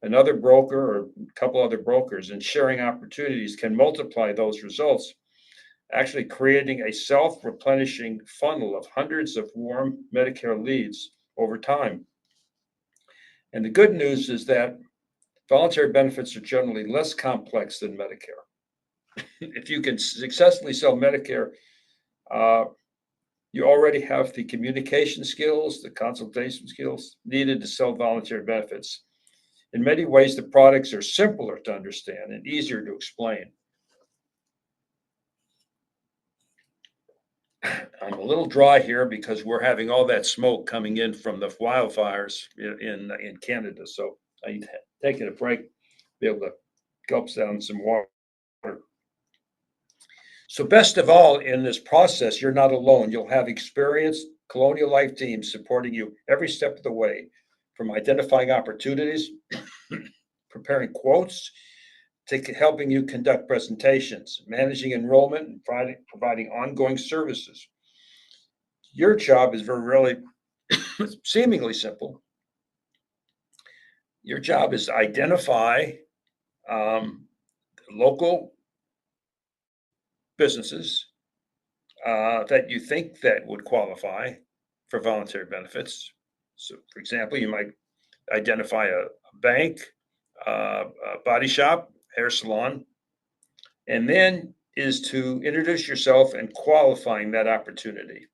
another broker or a couple other brokers, and sharing opportunities can multiply those results, actually creating a self-replenishing funnel of hundreds of warm Medicare leads over time. And the good news is that voluntary benefits are generally less complex than Medicare. If you can successfully sell Medicare, you already have the communication skills, the consultation skills needed to sell voluntary benefits. In many ways, the products are simpler to understand and easier to explain. I'm a little dry here because we're having all that smoke coming in from the wildfires in Canada. So I'm taking a break, be able to gulp down some water. So best of all, in this process, you're not alone. You'll have experienced Colonial Life teams supporting you every step of the way, from identifying opportunities, preparing quotes, to helping you conduct presentations, managing enrollment, and providing ongoing services. Your job is really seemingly simple. Your job is to identify local businesses that you think that would qualify for voluntary benefits. So, for example, you might identify a bank, a body shop, hair salon, and then is to introduce yourself and qualifying that opportunity.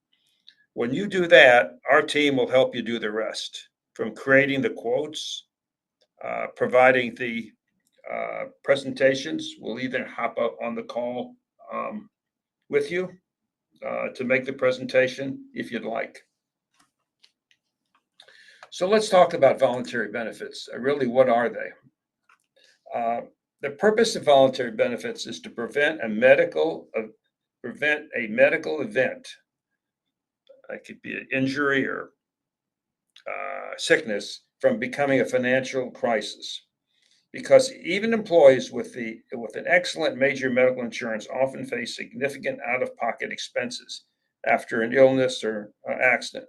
When you do that, our team will help you do the rest, from creating the quotes, providing the presentations. We'll either hop up on the call with you to make the presentation if you'd like. So let's talk about voluntary benefits. Really, what are they? The purpose of voluntary benefits is to prevent a medical event. It could be an injury or sickness from becoming a financial crisis. Because even employees with an excellent major medical insurance often face significant out-of-pocket expenses after an illness or accident.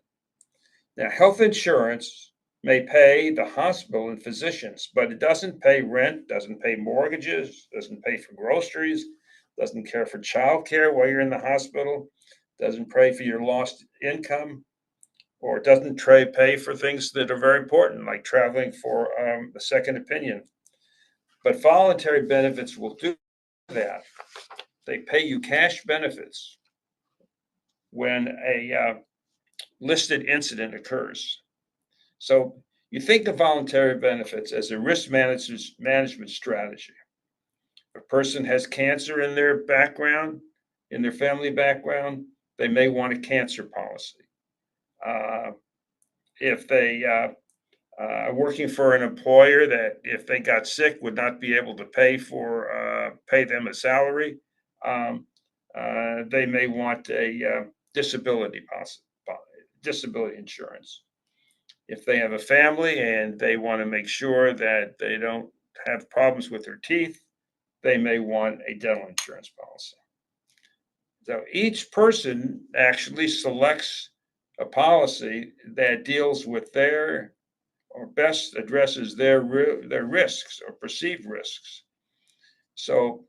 Now, health insurance may pay the hospital and physicians, but it doesn't pay rent, doesn't pay mortgages, doesn't pay for groceries, doesn't care for childcare while you're in the hospital, doesn't pay for your lost income, or doesn't pay for things that are very important, like traveling for a second opinion. But voluntary benefits will do that. They pay you cash benefits when a listed incident occurs. So you think of voluntary benefits as a risk management strategy. If a person has cancer in their background, in their family background, they may want a cancer policy. If they are working for an employer that, if they got sick, would not be able to pay them a salary, they may want a disability insurance. If they have a family and they want to make sure that they don't have problems with their teeth, they may want a dental insurance policy. So each person actually selects a policy that deals with their, or best addresses their risks or perceived risks. So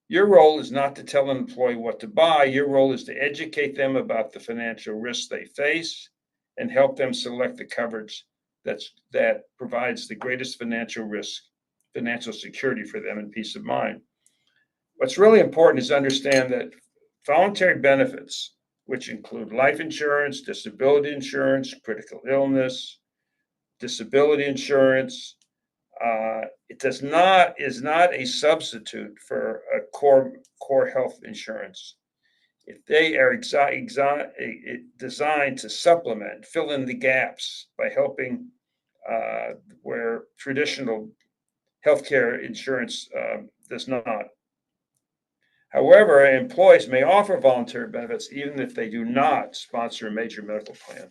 your role is not to tell an employee what to buy. Your role is to educate them about the financial risks they face and help them select the coverage that provides the greatest financial security for them and peace of mind. What's really important is to understand that voluntary benefits, which include life insurance, disability insurance, critical illness, disability insurance, is not a substitute for a core health insurance. If they are designed to supplement, fill in the gaps by helping where traditional healthcare insurance does not. However, employees may offer voluntary benefits even if they do not sponsor a major medical plan.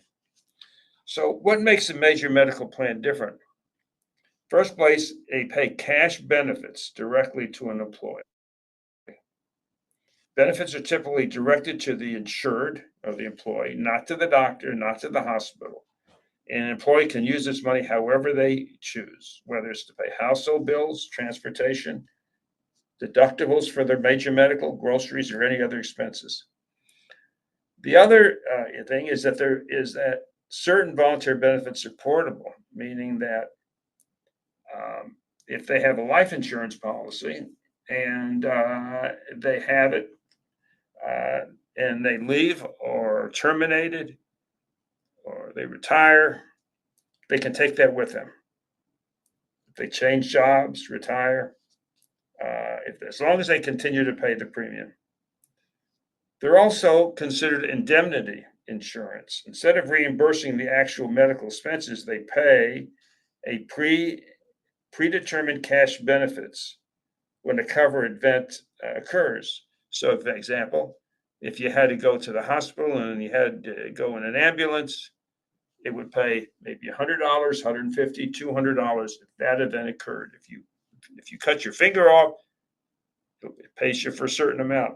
So what makes a major medical plan different? First place, they pay cash benefits directly to an employee. Benefits are typically directed to the insured or the employee, not to the doctor, not to the hospital. An employee can use this money however they choose, whether it's to pay household bills, transportation, deductibles for their major medical, groceries, or any other expenses. The other thing is that certain voluntary benefits are portable, meaning that if they have a life insurance policy and they have it and they leave or terminated or they retire, they can take that with them. If they change jobs, retire, as long as they continue to pay the premium. They're also considered indemnity insurance. Instead of reimbursing the actual medical expenses, they pay a predetermined cash benefits when a covered event occurs. So, for example, if you had to go to the hospital and you had to go in an ambulance, it would pay maybe $100, $150, $200 if that event occurred. If you cut your finger off, it pays you for a certain amount.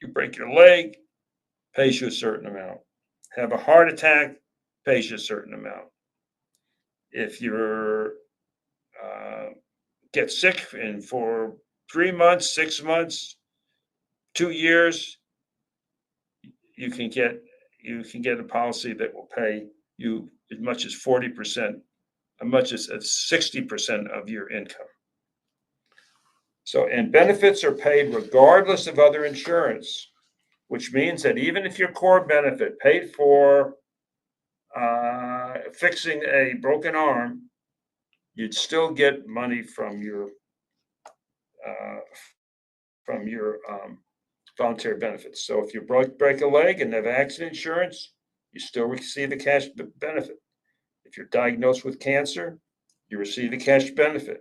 You break your leg, pays you a certain amount. Have a heart attack, pays you a certain amount. If you're get sick and for 3 months, 6 months, 2 years, you can get a policy that will pay you as much as 40%, as much as 60% of your income. So, and benefits are paid regardless of other insurance, which means that even if your core benefit paid for fixing a broken arm, you'd still get money from your voluntary benefits. So if you break a leg and have accident insurance, you still receive the cash benefit. If you're diagnosed with cancer, you receive the cash benefit.